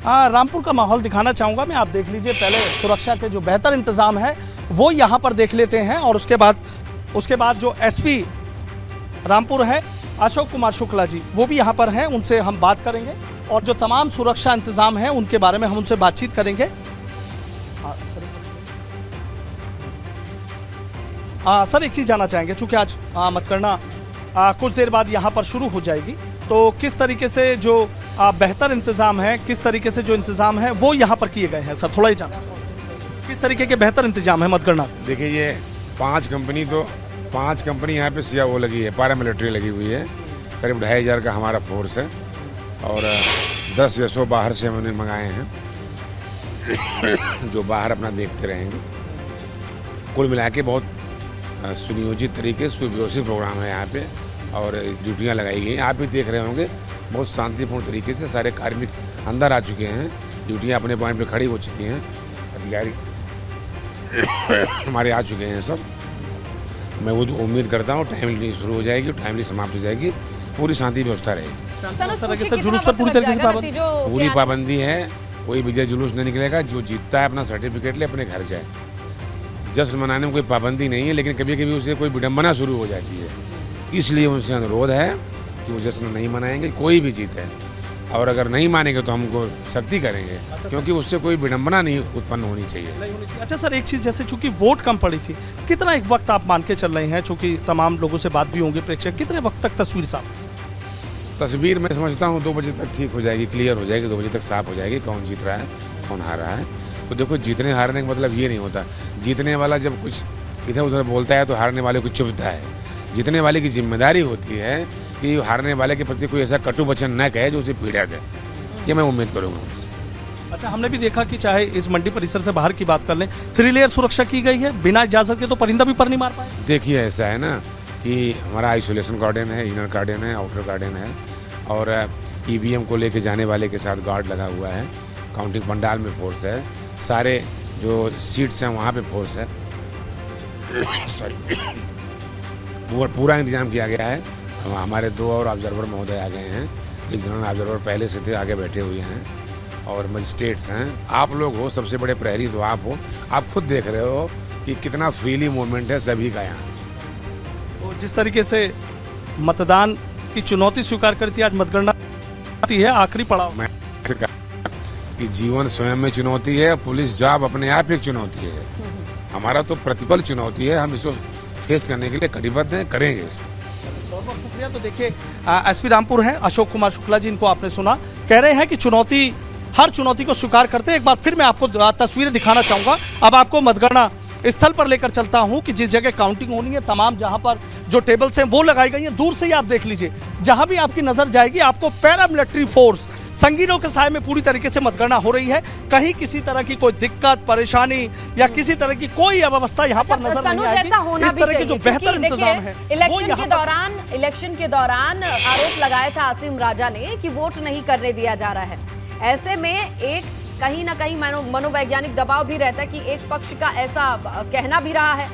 रामपुर का माहौल दिखाना चाहूँगा मैं। आप देख लीजिए, पहले सुरक्षा के जो बेहतर इंतजाम है वो यहाँ पर देख लेते हैं और उसके बाद जो एसपी रामपुर है अशोक कुमार शुक्ला जी, वो भी यहाँ पर हैं, उनसे हम बात करेंगे और जो तमाम सुरक्षा इंतजाम है उनके बारे में हम उनसे बातचीत करेंगे। सर एक चीज़ जानना चाहेंगे, चूँकि आज मतगणना कुछ देर बाद यहाँ पर शुरू हो जाएगी, तो किस तरीके से जो बेहतर इंतजाम है, किस तरीके से जो इंतजाम है वो यहाँ पर किए गए हैं? सर थोड़ा ही जाना, किस तरीके के बेहतर इंतजाम है मतगणना? देखिए, ये 5 कंपनी यहाँ पे सिया वो लगी है, पैरामिलिट्री लगी हुई है। करीब 2500 का हमारा फोर्स है और 10 या 100 बाहर से हमने मंगाए हैं जो बाहर अपना देखते रहेंगे। कुल मिला के बहुत सुनियोजित तरीके से सुव्यवस्थित प्रोग्राम है यहाँ पे और ड्यूटियाँ लगाई गई हैं। आप भी देख रहे होंगे, बहुत शांतिपूर्ण तरीके से सारे कार्मिक अंदर आ चुके हैं, ड्यूटियाँ अपने पॉइंट पे खड़ी हो चुकी हैं, अधिकारी हमारे आ चुके हैं सब। मैं वो उम्मीद करता हूँ टाइमली शुरू हो जाएगी, टाइमली समाप्त हो जाएगी, पूरी शांति व्यवस्था रहेगी। सर जुलूस पर पूरी तरीके से पूरी पाबंदी है, कोई विजय जुलूस नहीं निकलेगा। जो जीतता है अपना सर्टिफिकेट ले अपने घर जाए। जश्न मनाने में कोई पाबंदी नहीं है, लेकिन कभी कभी उसे कोई विडंबना शुरू हो जाती है, इसलिए उनसे अनुरोध है कि वो जश्न नहीं मनाएंगे, कोई भी जीत है, और अगर नहीं मानेंगे तो हमको सख्ती करेंगे। क्योंकि उससे कोई विडंबना नहीं उत्पन्न होनी चाहिए। अच्छा सर, एक चीज़, जैसे चूंकि वोट कम पड़ी थी, कितना एक वक्त आप मान के चल रहे हैं, चूंकि तमाम लोगों से बात भी होंगी प्रेक्षक, कितने वक्त तक तस्वीर साफ? तस्वीर मैं समझता हूँ 2 बजे तक ठीक हो जाएगी, क्लियर हो जाएगी, 2 बजे तक साफ हो जाएगी कौन जीत रहा है कौन हार रहा है। तो देखो, जीतने हारने का मतलब ये नहीं होता। जीतने वाला जब कुछ इधर उधर बोलता है तो हारने वाले को चुभता है। जीतने वाले की जिम्मेदारी होती है कि हारने वाले के प्रति कोई ऐसा कटु वचन न कहे जो उसे पीड़ा दे। ये मैं उम्मीद करूँगा उनसे। अच्छा, हमने भी देखा कि चाहे इस मंडी परिसर से बाहर की बात कर लें, 3 लेयर सुरक्षा की गई है, बिना इजाजत के तो परिंदा भी पर नहीं मार पाए। देखिए, ऐसा है ना कि हमारा आइसोलेशन गार्डन है, इनर गार्डन है, आउटर गार्डन है, और ईवीएम को लेके जाने वाले के साथ गार्ड लगा हुआ है। काउंटिंग पंडाल में फोर्स है, सारे जो सीट्स हैं वहाँ पे फोर्स है। सॉरी, पूरा इंतजाम किया गया है। हमारे 2 और ऑब्जर्वर महोदय आ गए हैं, एक जनरल ऑब्जर्वर पहले से थे, आगे बैठे हुए हैं, और मजिस्ट्रेट्स हैं। आप लोग हो, सबसे बड़े प्रहरी तो आप हो। आप खुद देख रहे हो कि कितना फ्रीली मूवमेंट है सभी का यहाँ। तो जिस तरीके से मतदान की चुनौती स्वीकार करती है, आज मतगणना है, आखिरी पड़ाव। मैं कि जीवन स्वयं में चुनौती है, पुलिस जॉब अपने आप एक चुनौती है। हमारा तो प्रतिपल चुनौती है, हम इसको फेस करने के लिए कटिबद्ध हैं, करेंगे इसको। बहुत बहुत शुक्रिया। तो देखिए, एसपी रामपुर हैं अशोक कुमार शुक्ला जी, इनको आपने सुना, कह रहे हैं कि हर चुनौती को स्वीकार करते हैं। एक बार फिर मैं आपको तस्वीरें दिखाना चाहूंगा। अब आपको मतगणना स्थल पर लेकर चलता हूं कि जिस जगह काउंटिंग होनी है, तमाम जहां पर जो टेबल्स हैं वो लगाई गई हैं। दूर से ही आप देख लीजिए, जहां भी आपकी नजर जाएगी आपको पैरामिलिट्री फोर्स संगीनों के साए में पूरी तरीके से मतगणना हो रही है। कहीं किसी तरह की कोई दिक्कत परेशानी या किसी तरह की कोई अव्यवस्था यहाँ पर नजर नहीं आएगी। इस तरह के जो बेहतर इंतजाम है, इलेक्शन के दौरान आरोप लगाया था आसिम राजा ने कि वोट नहीं करने दिया जा रहा है। ऐसे में एक कहीं ना कहीं मनोवैज्ञानिक दबाव भी रहता है कि एक पक्ष का ऐसा कहना भी रहा है।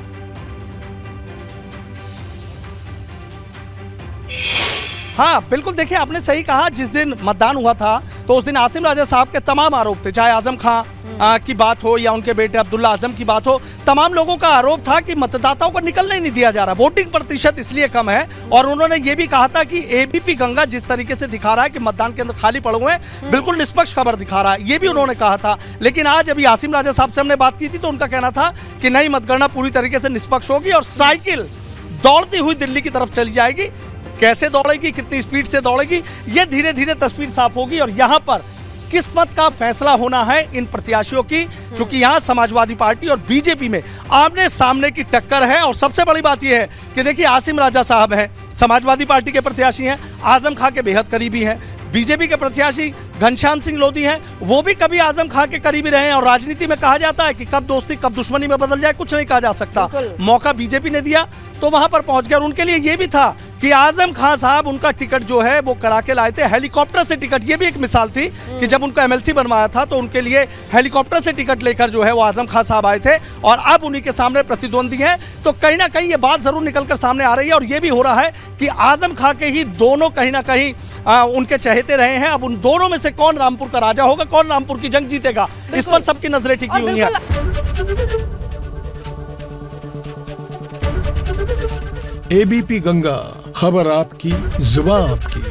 हाँ बिल्कुल, देखिए आपने सही कहा। जिस दिन मतदान हुआ था तो उस दिन आसिम राजा साहब के तमाम आरोप थे, चाहे आजम खां की बात हो या उनके बेटे अब्दुल्ला आजम की बात हो। तमाम लोगों का आरोप था कि मतदाताओं को निकलने नहीं दिया जा रहा, वोटिंग प्रतिशत इसलिए कम है। और उन्होंने ये भी कहा था कि एबीपी गंगा जिस तरीके से दिखा रहा है कि मतदान केंद्र खाली पड़े हुए हैं, बिल्कुल निष्पक्ष खबर दिखा रहा है, ये भी उन्होंने कहा था। लेकिन आज अभी आसिम राजा साहब से हमने बात की थी तो उनका कहना था कि नई मतगणना पूरी तरीके से निष्पक्ष होगी और साइकिल दौड़ती हुई दिल्ली की तरफ चली जाएगी। कैसे दौड़ेगी, कितनी स्पीड से दौड़ेगी, ये धीरे धीरे तस्वीर साफ होगी। और यहाँ पर किस्मत का फैसला होना है इन प्रत्याशियों की, क्योंकि यहाँ समाजवादी पार्टी और बीजेपी में आमने सामने की टक्कर है। और सबसे बड़ी बात यह है कि देखिए, आसिम राजा साहब हैं, समाजवादी पार्टी के प्रत्याशी हैं, आजम खां के बेहद करीबी हैं। बीजेपी के प्रत्याशी घनश्याम सिंह लोधी हैं, वो भी कभी आजम खां के करीबी रहे हैं। और राजनीति में कहा जाता है कि कब दोस्ती कब दुश्मनी में बदल जाए कुछ नहीं कहा जा सकता। मौका बीजेपी ने दिया तो वहां पर पहुंच गया। और उनके लिए ये भी था कि आजम खां साहब उनका टिकट जो है वो करा के लाए थे, हेलीकॉप्टर से टिकट। ये भी एक मिसाल थी कि जब उनका एमएलसी बनवाया था तो उनके लिए हेलीकॉप्टर से टिकट लेकर जो है वो आजम खां साहब आए थे। और अब उन्हीं के सामने प्रतिद्वंदी हैं। तो कहीं ना कहीं ये बात जरूर निकलकर सामने आ रही है। और ये भी हो रहा है कि आजम खां के ही दोनों कहीं ना कहीं उनके चहेते रहे हैं। अब उन दोनों में से कौन रामपुर का राजा होगा, कौन रामपुर की जंग जीतेगा, इस पर सबकी नजरें टिकी हुई हैं। एबीपी गंगा, खबर आपकी, जुबान आपकी।